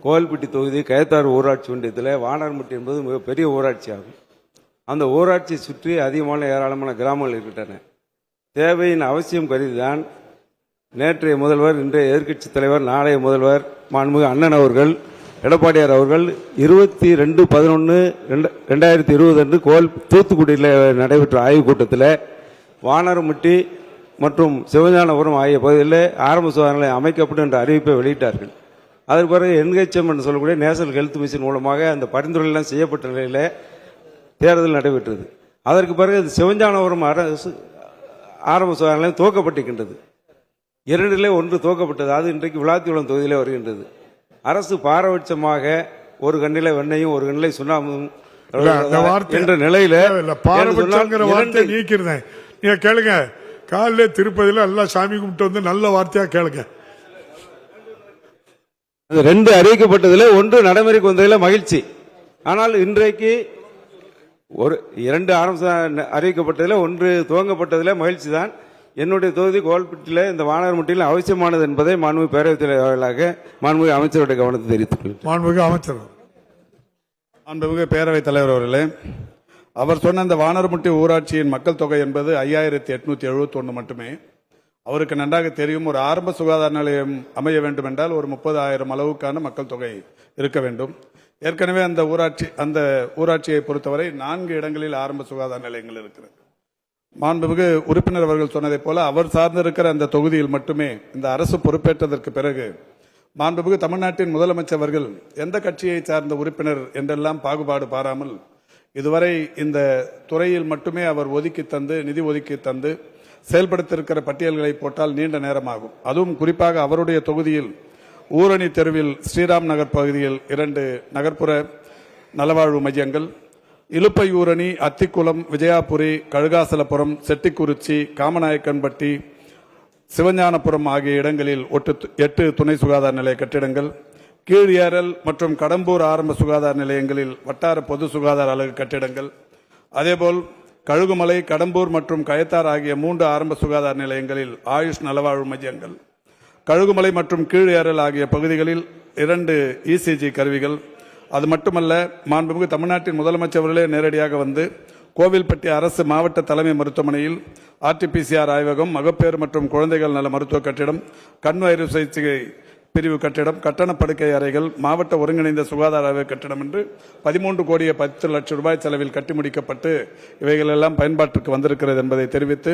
கோவில்பட்டி தொகுதி கயத்தாறு ஊராட்சி ஒன்றியத்தில் வானர்முட்டி என்பது மிகப்பெரிய ஊராட்சி ஆகும். அந்த ஊராட்சியை சுற்றி அதிகமான ஏராளமான கிராமங்கள் இருக்கின்றன. தேவையின் அவசியம் கருதிதான் நேற்றைய முதல்வர், இன்றைய எதிர்க்கட்சித் தலைவர், நாளைய முதல்வர் மாண்புமிகு அண்ணன் அவர்கள், எடப்பாடியார் அவர்கள் 22/11/2020 அன்று தூத்துக்குடியில் நடைபெற்ற ஆய்வுக் கூட்டத்தில் வானர்முட்டி மற்றும் சிவஞானபுரம் ஆகிய பகுதிகளில் ஆரம்ப சுகாதார நிலையம் அமைக்கப்படும் என்ற அறிவிப்பை வெளியிட்டார்கள். அதற்கு பிறகு NHM என்று சொல்லக்கூடிய நேஷனல் ஹெல்த் மிஷன் மூலமாக அந்த பரிந்துரையெல்லாம் செய்யப்பட்ட நிலையில் தேர்தல் நடைபெற்றது. அதற்கு பிறகு சிவஞானபுரம் அரசு ஆரம்ப சுகாதார நிலையம் துவக்கப்பட்டிருக்கின்றது. 2 ஒன்று துவக்கப்பட்டது. அது இன்றைக்கு விளாத்திக்குளம் தொகுதியிலே வருகின்றது. அரசு பாரபட்சமாக ஒரு கண்ணில வெண்ணையும் ஒரு கண்ணில சுண்ணாமும் என்ற நிலையில நீக்கிறேன். நீங்க கேளுங்க, காலையில திருப்பதியில எல்லாம் சாமி கும்பிட்டு வந்து நல்ல வார்த்தையா கேளுங்க. 2 அறிவிக்கப்பட்டதில் 1 நடைமுறைக்கு வந்ததில் மகிழ்ச்சி. ஆனால் இன்றைக்கு 2 ஆரம்ப அறிவிக்கப்பட்டதில் 1 துவங்கப்பட்டதில் மகிழ்ச்சி தான். என்னுடைய தொகுதி கோவில்பட்டியில் இந்த வானர்முட்டியில் அவசியமானது என்பதை மாண்புமிகு பேரவைத் தலைவர்களாக மாண்புமிகு அமைச்சருடைய கவனத்தை தெரிவித்துக் மாண்புமிகு அமைச்சர். மாண்புமிகு பேரவைத் தலைவர் அவர்களே, அவர் சொன்ன இந்த வானர்முட்டி ஊராட்சியின் மக்கள் தொகை என்பது 5871 மட்டுமே. அவருக்கு நன்றாக தெரியும், ஒரு ஆரம்ப சுகாதார நிலையம் அமைய வேண்டும் என்றால் ஒரு 30,000 அளவுக்கான மக்கள் தொகை இருக்க வேண்டும். ஏற்கனவே அந்த ஊராட்சியை பொறுத்தவரை 4 இடங்களில் ஆரம்ப சுகாதார நிலையங்கள் இருக்கிறது. மாண்புமிகு உறுப்பினர் அவர்கள் சொன்னதைப் போல அவர் சார்ந்திருக்கிற அந்த தொகுதியில் மட்டுமே இந்த அரசு பொறுப்பேற்றதற்கு பிறகு மாண்புமிகு தமிழ்நாட்டின் முதலமைச்சர் அவர்கள் எந்த கட்சியை சார்ந்த உறுப்பினர் என்றெல்லாம் பாகுபாடு பாராமல் இதுவரை இந்த துறையில் மட்டுமே அவர் நிதி ஒதுக்கி தந்து செயல்படுத்தியிருக்கிற பட்டியல்களை போட்டால் நீண்ட நேரமாகும். அதுவும் குறிப்பாக அவருடைய தொகுதியில் ஊரணி தெருவில் ஸ்ரீராம் நகர் பகுதியில் 2 நகர்ப்புற நலவாழ்வு மையங்கள், இலுப்பையூரணி, அத்திக்குளம், விஜயாபுரி, கழுகாசலபுரம், செட்டிக்குறிச்சி, காமநாயக்கன்பட்டி, சிவஞானபுரம் ஆகிய இடங்களில் 8 துணை சுகாதார நிலைய கட்டிடங்கள், கீழேரல் மற்றும் கடம்பூர் ஆரம்ப சுகாதார நிலையங்களில் வட்டார பொது சுகாதார அலகு கட்டிடங்கள், அதேபோல் கழுகுமலை, கடம்பூர் மற்றும் கயத்தார் ஆகிய 3 ஆரம்ப சுகாதார நிலையங்களில் ஆயுஷ் நலவாழ்வு மையங்கள், கழுகுமலை மற்றும் கீழேரல் ஆகிய பகுதிகளில் 2 ECG கருவிகள். அது மட்டுமல்ல, மாண்புமிகு தமிழ்நாட்டின் முதலமைச்சர் அவர்களே நேரடியாக வந்து கோவில்பட்டி அரசு மாவட்ட தலைமை மருத்துவமனையில் RT-PCR ஆய்வகம், மகப்பேறு மற்றும் குழந்தைகள் நல மருத்துவ கட்டிடம், கண் வயிறு சிகிச்சை பிரிவு கட்டிடம், கட்டண படுக்கை அறைகள், மாவட்ட ஒருங்கிணைந்த சுகாதார ஆய்வு கட்டிடம் என்று 13,10,00,000 ரூபாய் செலவில் கட்டி முடிக்கப்பட்டு இவைகள் எல்லாம் பயன்பாட்டிற்கு வந்திருக்கிறது என்பதை தெரிவித்து